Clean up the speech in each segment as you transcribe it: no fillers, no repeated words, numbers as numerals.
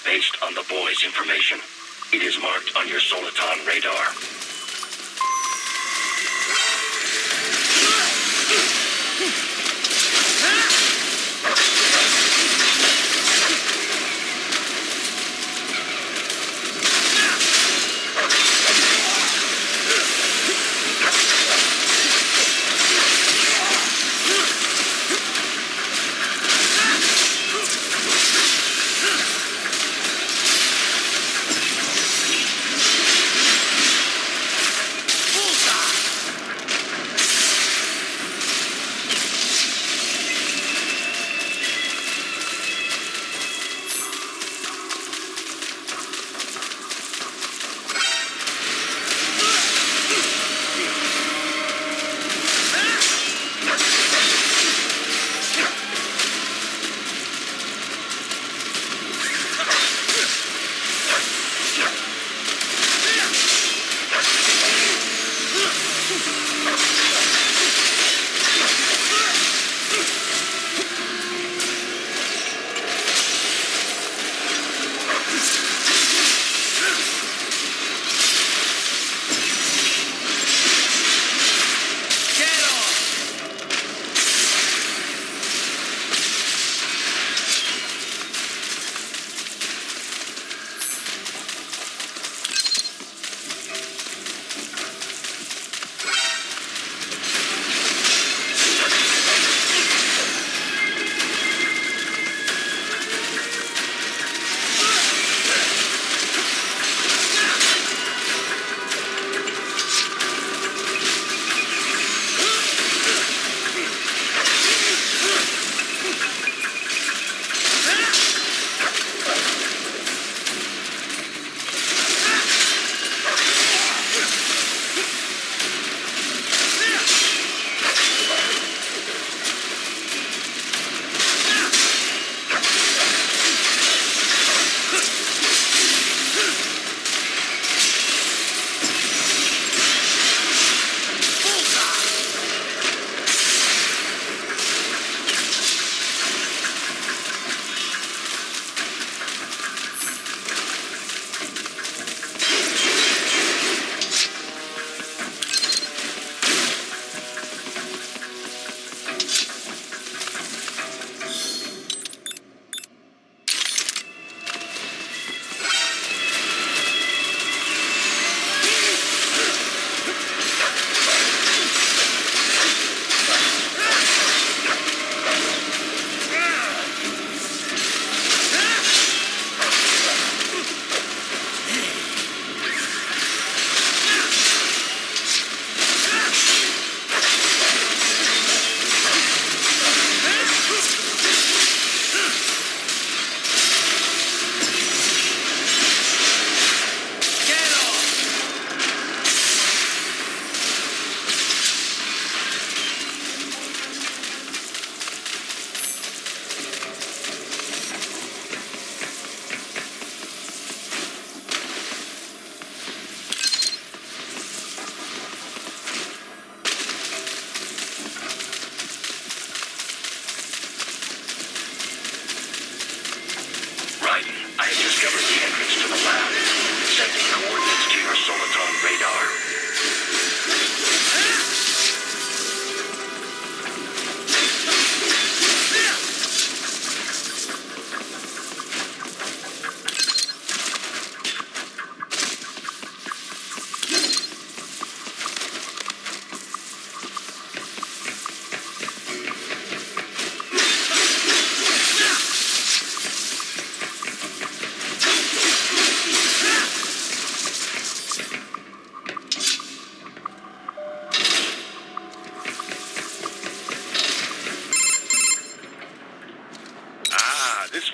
Based on the boy's information, it is marked on your Soliton radar.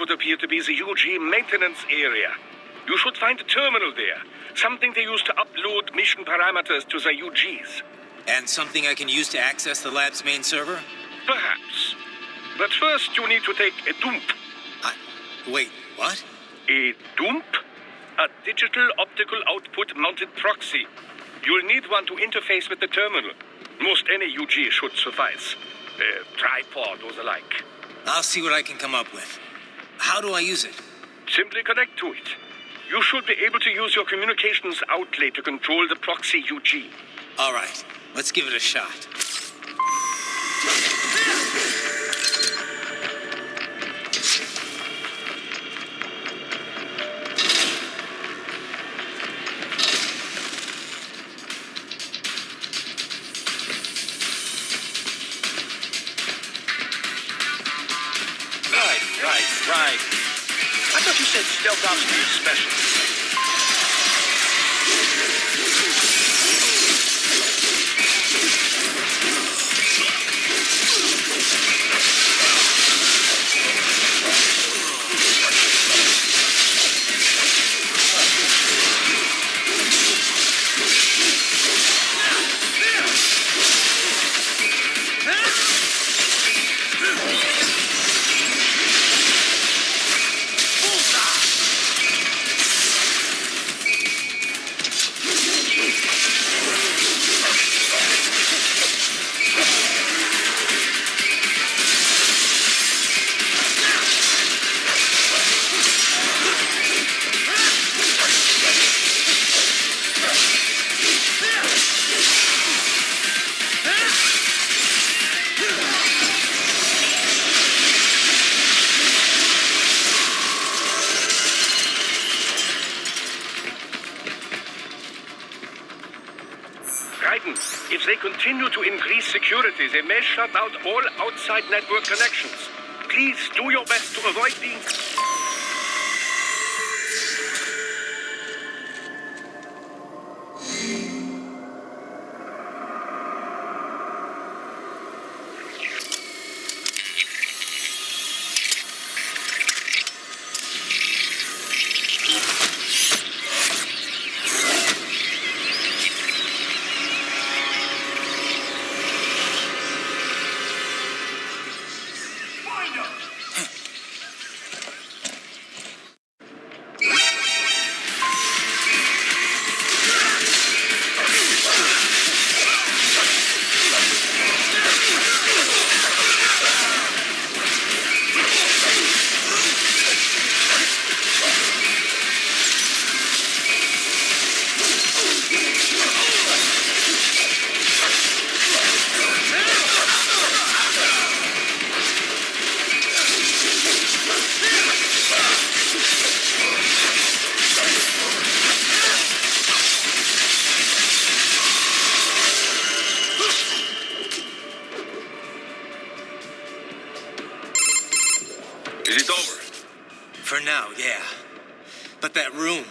would appear to be the UG maintenance area. You should find a terminal there. Something they use to upload mission parameters to the UGs. And something I can use to access the lab's main server? Perhaps. But first you need to take a dump. Wait, what? A dump? A digital optical output mounted proxy. You'll need one to interface with the terminal. Most any UG should suffice. A tripod or the like. I'll see what I can come up with. How do I use it? Simply connect to it. You should be able to use your communications outlet to control the proxy UG. All right, let's give it a shot. Right. I thought you said stealth ops were special. Raiden, if they continue to increase security, they may shut out all outside network connections. Please do your best to avoid being... Is it over? For now, yeah. But that room,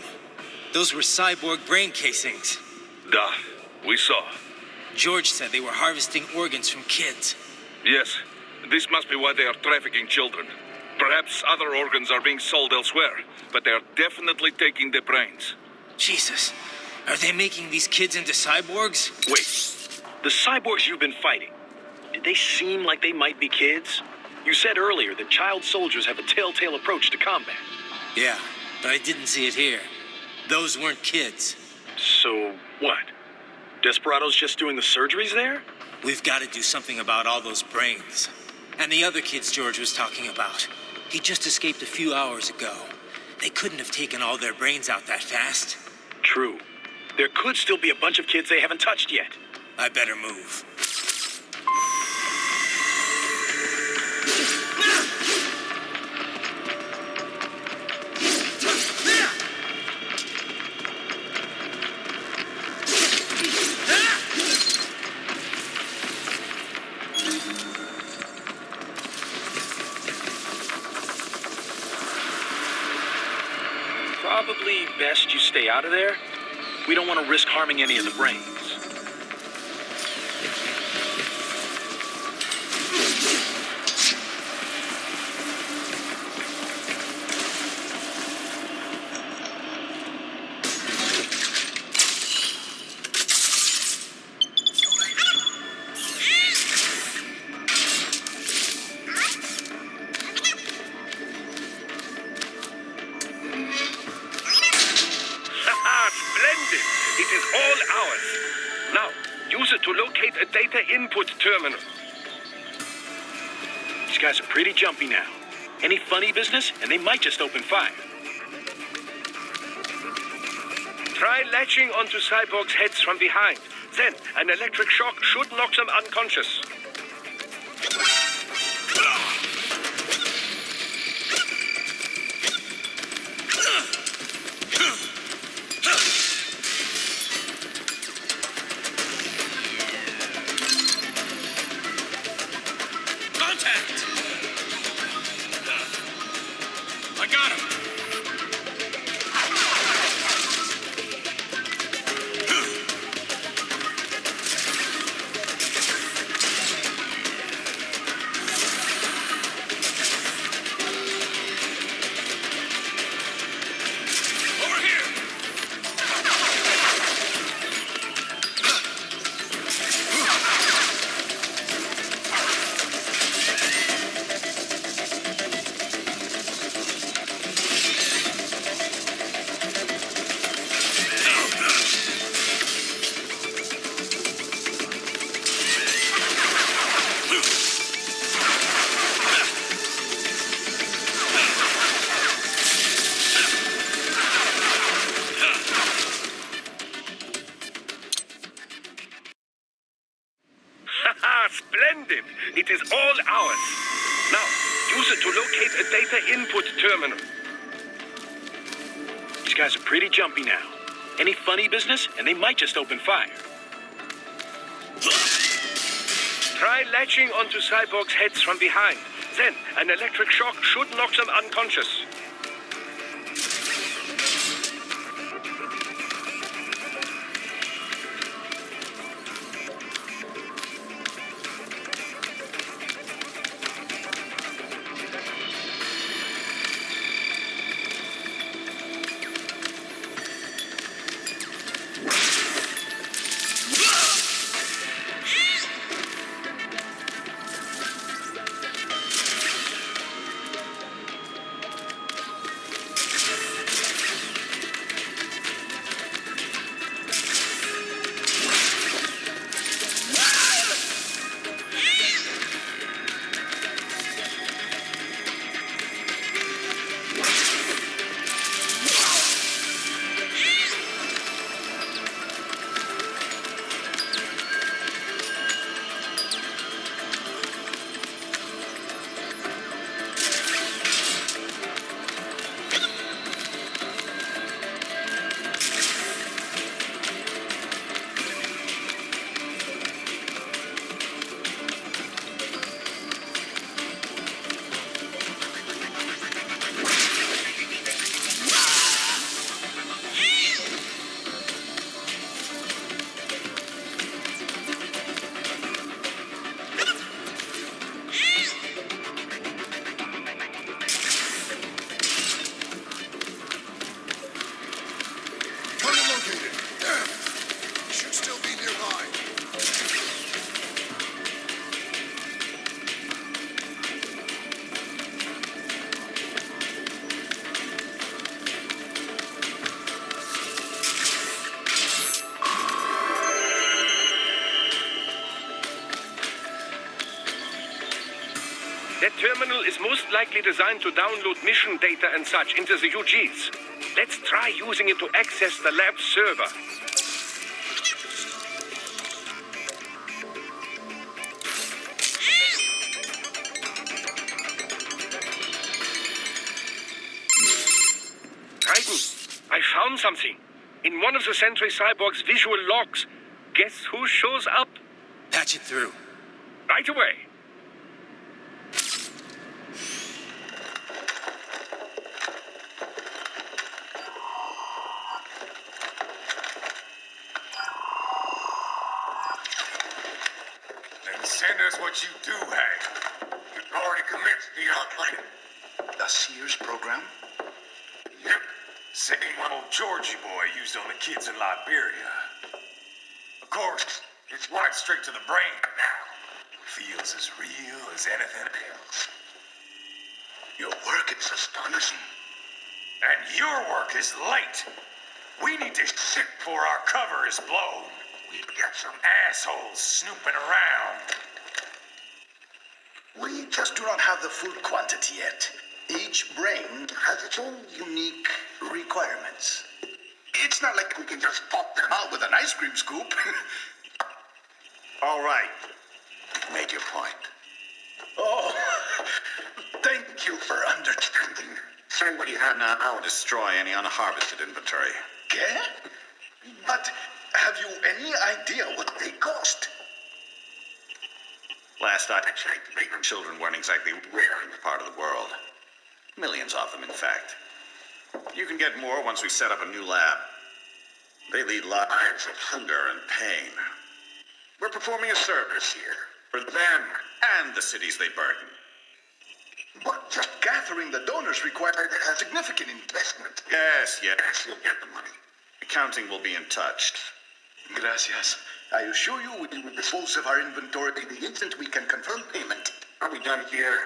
those were cyborg brain casings. Duh, we saw. George said they were harvesting organs from kids. Yes, this must be why they are trafficking children. Perhaps other organs are being sold elsewhere, but they are definitely taking the brains. Jesus, are they making these kids into cyborgs? Wait, the cyborgs you've been fighting, did they seem like they might be kids? You said earlier that child soldiers have a telltale approach to combat. Yeah, but I didn't see it here. Those weren't kids. So, what? Desperado's just doing the surgeries there? We've got to do something about all those brains. And the other kids George was talking about. He just escaped a few hours ago. They couldn't have taken all their brains out that fast. True. There could still be a bunch of kids they haven't touched yet. I better move. Probably best you stay out of there. We don't want to risk harming any of the brains. Splendid! It is all ours. Now, use it to locate a data input terminal. These guys are pretty jumpy now. Any funny business, and they might just open fire. Try latching onto cyborgs' heads from behind. Then, an electric shock should knock them unconscious. Contact! I got him! Splendid! It is all ours. Now, use it to locate a data input terminal. These guys are pretty jumpy now. Any funny business, and they might just open fire. Try latching onto cyborgs' heads from behind. Then, an electric shock should knock them unconscious. That terminal is most likely designed to download mission data and such into the UGs. Let's try using it to access the lab's server. Raiden, I found something. In one of the Sentry Cyborg's visual logs. Guess who shows up? Patch it through. Right away. Then send us what you do have. You've already commenced the outplaying. The Sears program? Yep. Same one old Georgie boy used on the kids in Liberia. Of course, it's right straight to the brain now. Feels as real as anything else. Your work is astonishing. And your work is late. We need to shit before our cover is blown. We've got some. Assholes snooping around. We just do not have the full quantity yet. Each brain has its own unique requirements. It's It's not like we can just pop them out with an ice cream scoop. All right. Made your point. Oh, thank you for understanding. Send what you have now. I'll destroy any unharvested inventory. ¿Qué? But have you any idea what they cost? Last I checked, children weren't exactly rare in the part of the world. Millions of them, in fact. You can get more once we set up a new lab. They lead lives of hunger and pain. We're performing a service here for them and the cities they burden. But just gathering the donors required a significant investment. Yes, you'll get the money. Accounting will be in touch. Gracias. I assure you we will dispose of our inventory the instant we can confirm payment. Are we done here?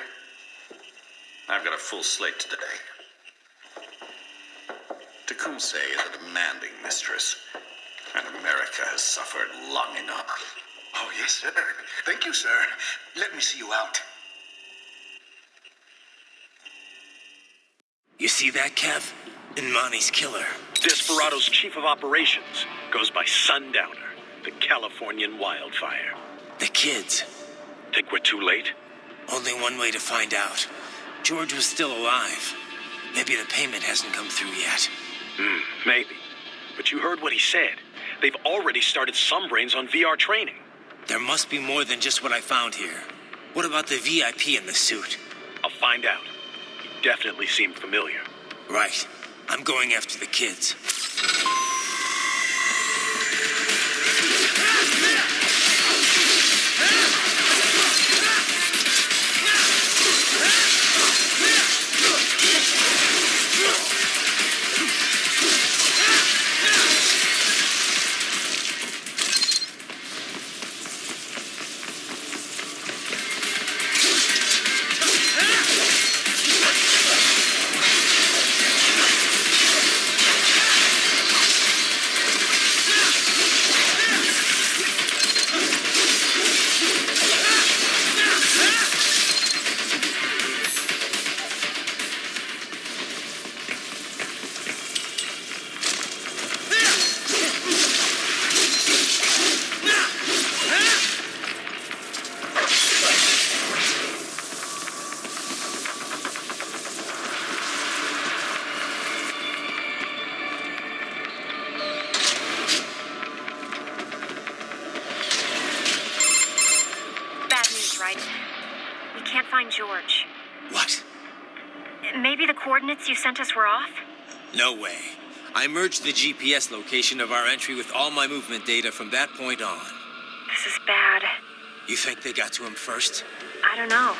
I've got a full slate today. Tecumseh is a demanding mistress, and America has suffered long enough. Oh, yes, sir. Thank you, sir. Let me see you out. You see that, Kev? Imani's killer. Desperado's chief of operations goes by Sundowner, the Californian wildfire. The kids. Think we're too late? Only one way to find out. George was still alive. Maybe the payment hasn't come through yet. Maybe. But you heard what he said. They've already started some brains on VR training. There must be more than just what I found here. What about the VIP in the suit? I'll find out. He definitely seemed familiar. Right. I'm going after the kids. George. What? Maybe the coordinates you sent us were off? No way. I merged the GPS location of our entry with all my movement data from that point on. This is bad. You think they got to him first? I don't know.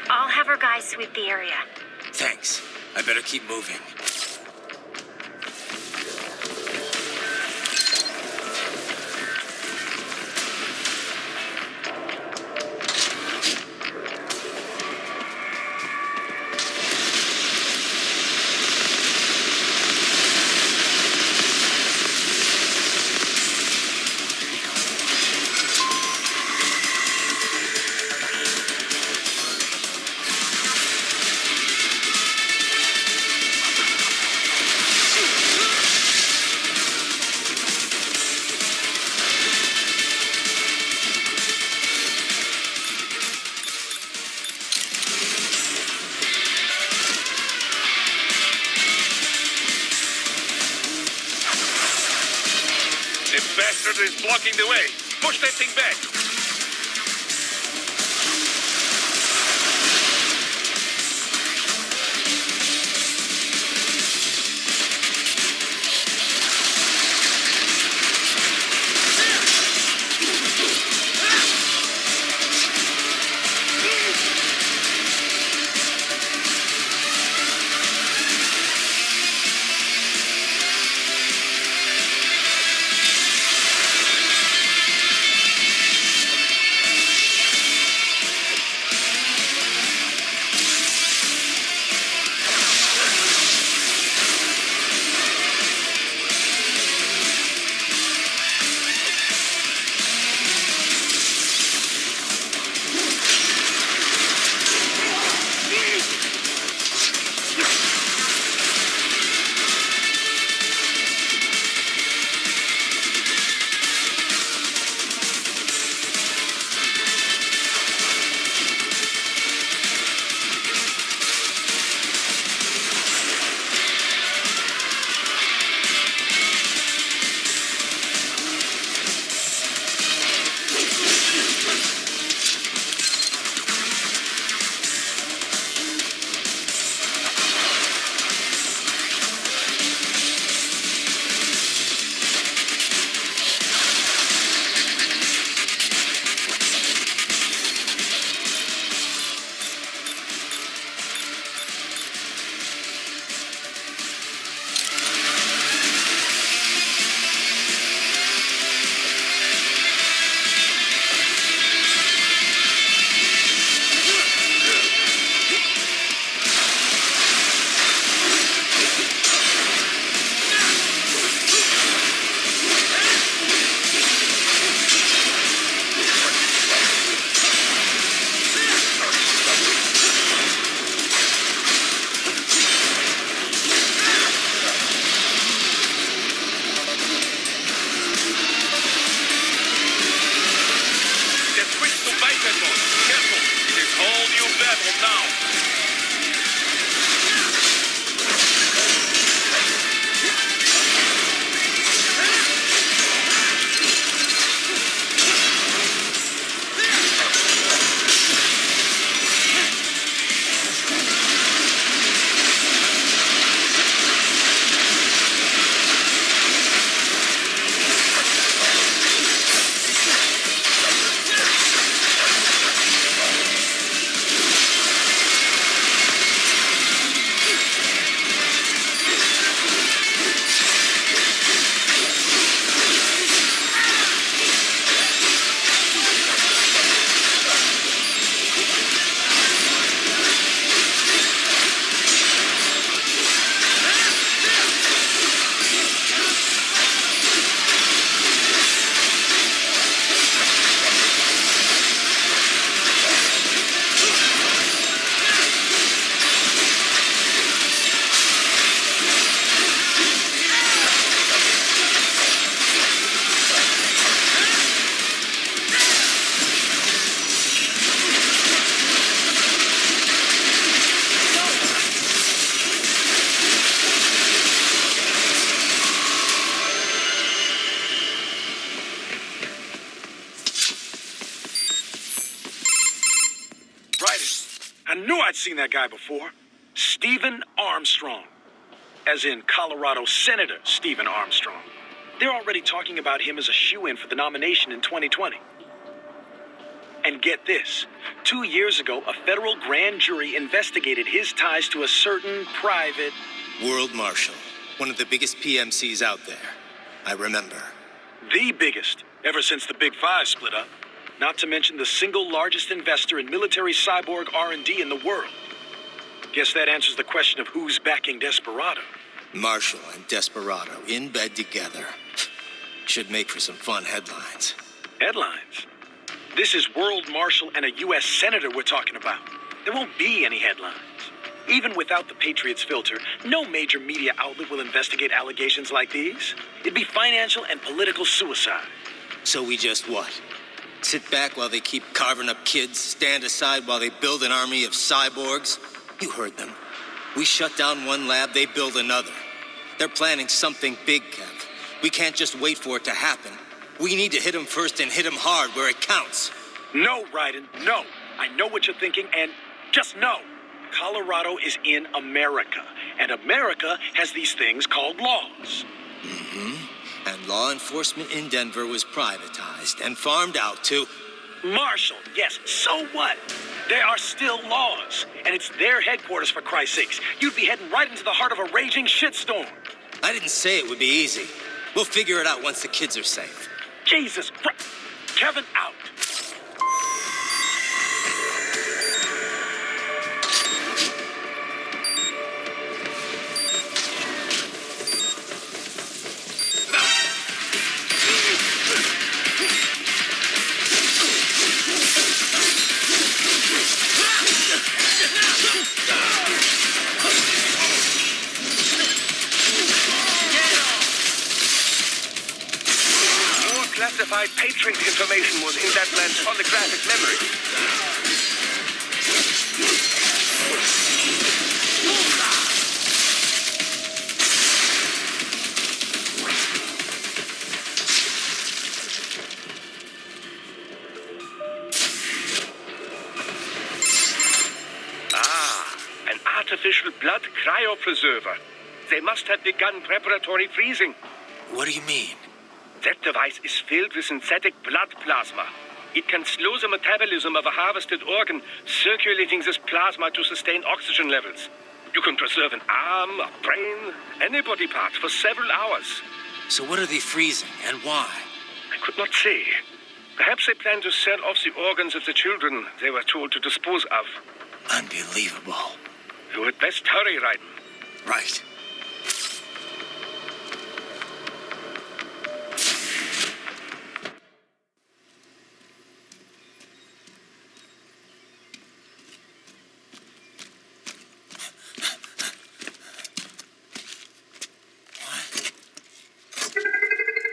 I'll have our guys sweep the area. Thanks. I better keep moving. Is blocking the way. Push that thing back. Knew I'd seen that guy before. Stephen Armstrong. As in Colorado Senator Stephen Armstrong. They're already talking about him as a shoo-in for the nomination in 2020. And get this. 2 years ago, a federal grand jury investigated his ties to a certain private... World Marshal. One of the biggest PMCs out there. I remember. The biggest, ever since the Big Five split up. Not to mention the single largest investor in military cyborg R&D in the world. Guess that answers the question of who's backing Desperado. Marshall and Desperado in bed together. Should make for some fun headlines. Headlines? This is World Marshal and a U.S. Senator we're talking about. There won't be any headlines. Even without the Patriots filter, no major media outlet will investigate allegations like these. It'd be financial and political suicide. So we just what? Sit back while they keep carving up kids, stand aside while they build an army of cyborgs? You heard them. We shut down one lab, they build another. They're planning something big, Kev. We can't just wait for it to happen. We need to hit them first and hit them hard where it counts. No, Raiden, no. I know what you're thinking, and just no. Colorado is in America, and America has these things called laws. And law enforcement in Denver was privatized and farmed out to... Marshall, yes, so what? There are still laws, and it's their headquarters, for Christ's sakes. You'd be heading right into the heart of a raging shitstorm. I didn't say it would be easy. We'll figure it out once the kids are safe. Jesus Christ. Kevin out. Classified Patriot information was in that man's holographic memory. An artificial blood cryopreserver. They must have begun preparatory freezing. What do you mean? That device is filled with synthetic blood plasma. It can slow the metabolism of a harvested organ, circulating this plasma to sustain oxygen levels. You can preserve an arm, a brain, any body part for several hours. So what are they freezing, and why? I could not say. Perhaps they plan to sell off the organs of the children they were told to dispose of. Unbelievable. You had best hurry, Raiden. Right.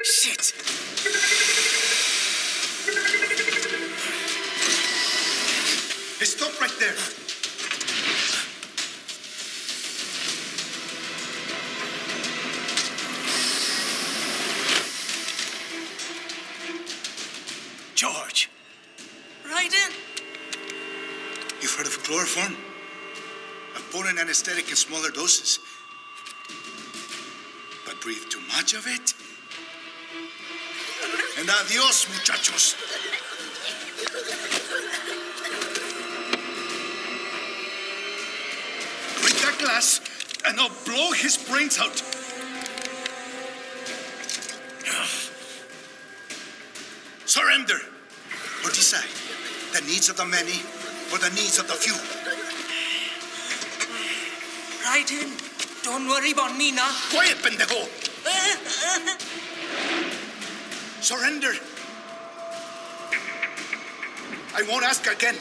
Shit! Hey, stop right there! George! Raiden! You've heard of chloroform? A potent anesthetic in smaller doses. But breathe too much of it? And adios, muchachos. Break that glass, and I'll blow his brains out. Surrender, or decide the needs of the many or the needs of the few. Raiden, don't worry about me now. Quiet, pendejo. Surrender. I won't ask again.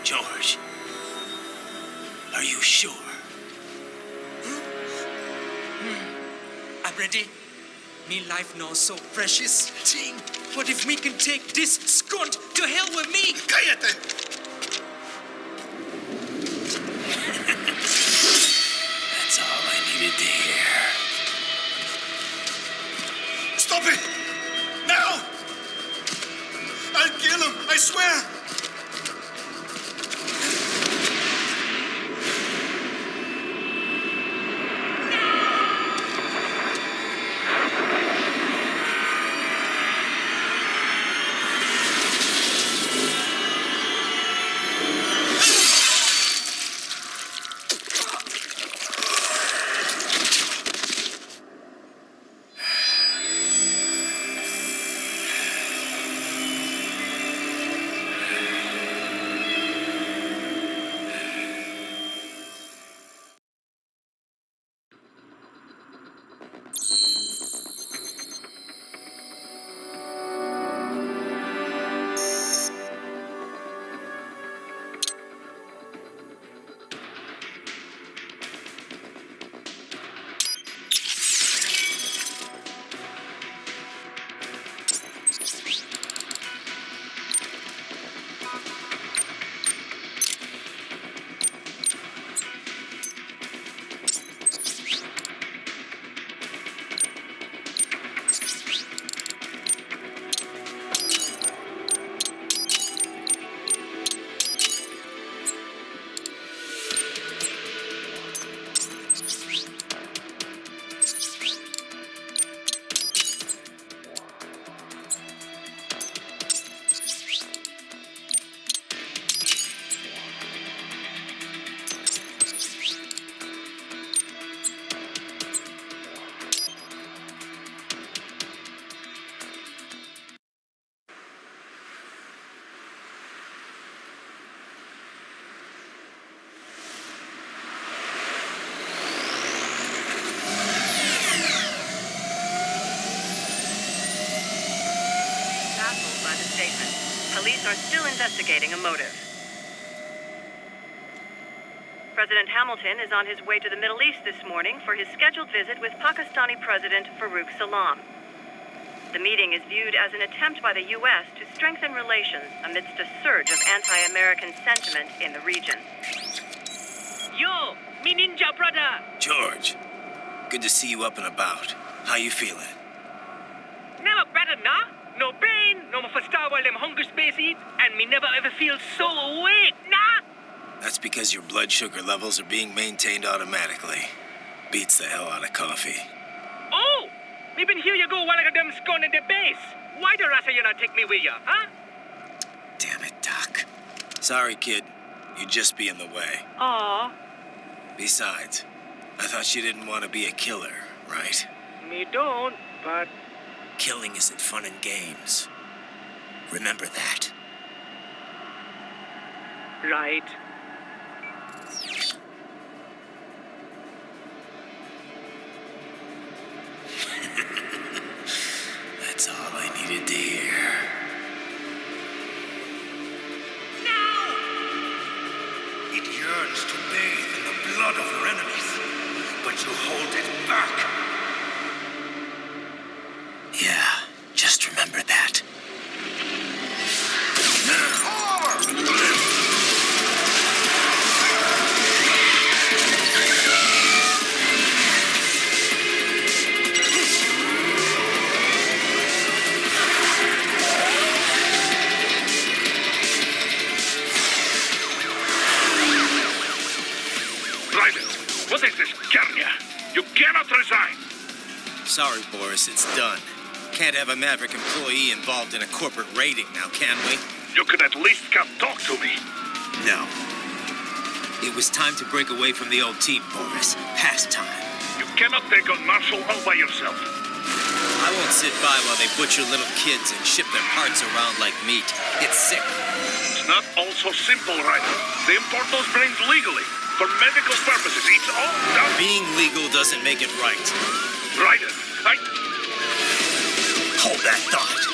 George, are you sure? I'm ready. Me life now so precious. Ting, what if me can take this skunt to hell with me? Cállate. That's all I needed to hear. Stop it! Now! I'll kill him, I swear! are still investigating a motive. President Hamilton is on his way to the Middle East this morning for his scheduled visit with Pakistani President Farouk Salam. The meeting is viewed as an attempt by the U.S. to strengthen relations amidst a surge of anti-American sentiment in the region. Yo, me ninja brother! George, good to see you up and about. How you feeling? Never better, nah? No pain, no more starve while them hunger space eat, and me never ever feel so awake, nah? That's because your blood sugar levels are being maintained automatically. Beats the hell out of coffee. Oh! Me been here you go while I got them scone in the base. Why the rasa you not take me with ya, huh? Damn it, Doc. Sorry, kid. You'd just be in the way. Aw. Besides, I thought you didn't want to be a killer, right? Me don't, but... Killing isn't fun and games. Remember that. Right. That's all I needed to hear. Now! It yearns to bathe in the blood of your enemies, but you hold it back. Yeah, just remember that. Raiden, what is this, Garnia? You cannot resign. Sorry, Boris, it's done. Can't have a Maverick employee involved in a corporate raiding now, can we? You can at least come talk to me. No. It was time to break away from the old team, Boris. Past time. You cannot take on Marshall all by yourself. I won't sit by while they butcher little kids and ship their parts around like meat. It's sick. It's not all so simple, Raiden. They import those brains legally. For medical purposes, it's all done. Being legal doesn't make it right. Raiden, Hold that thought.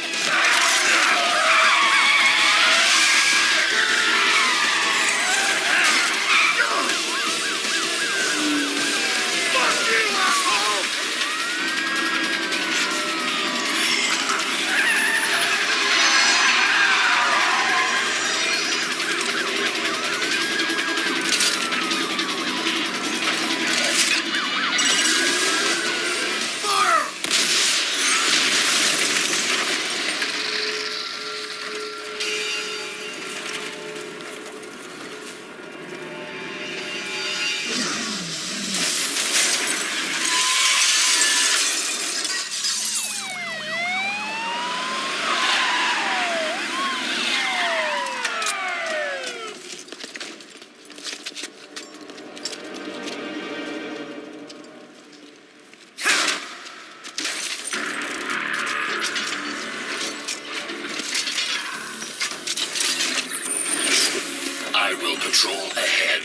I will patrol ahead.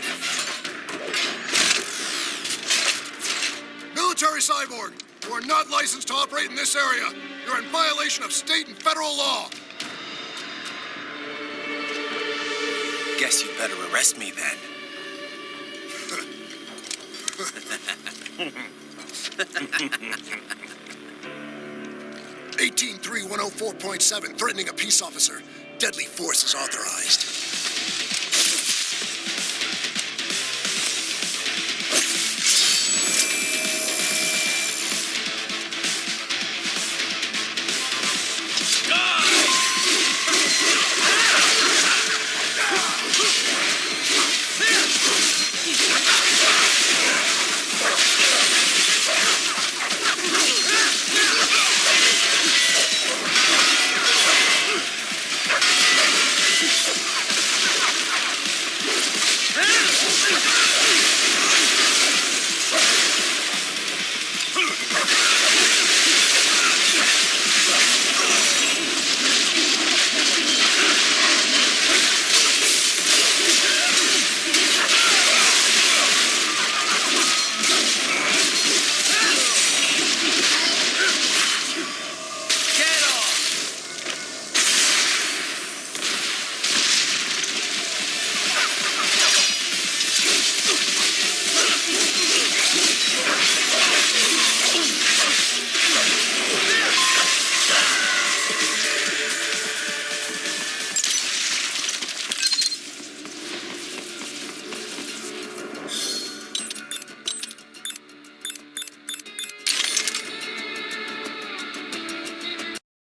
Military cyborg, you are not licensed to operate in this area. You're in violation of state and federal law. Guess you better arrest me then. 183-104.7, threatening a peace officer. Deadly force is authorized.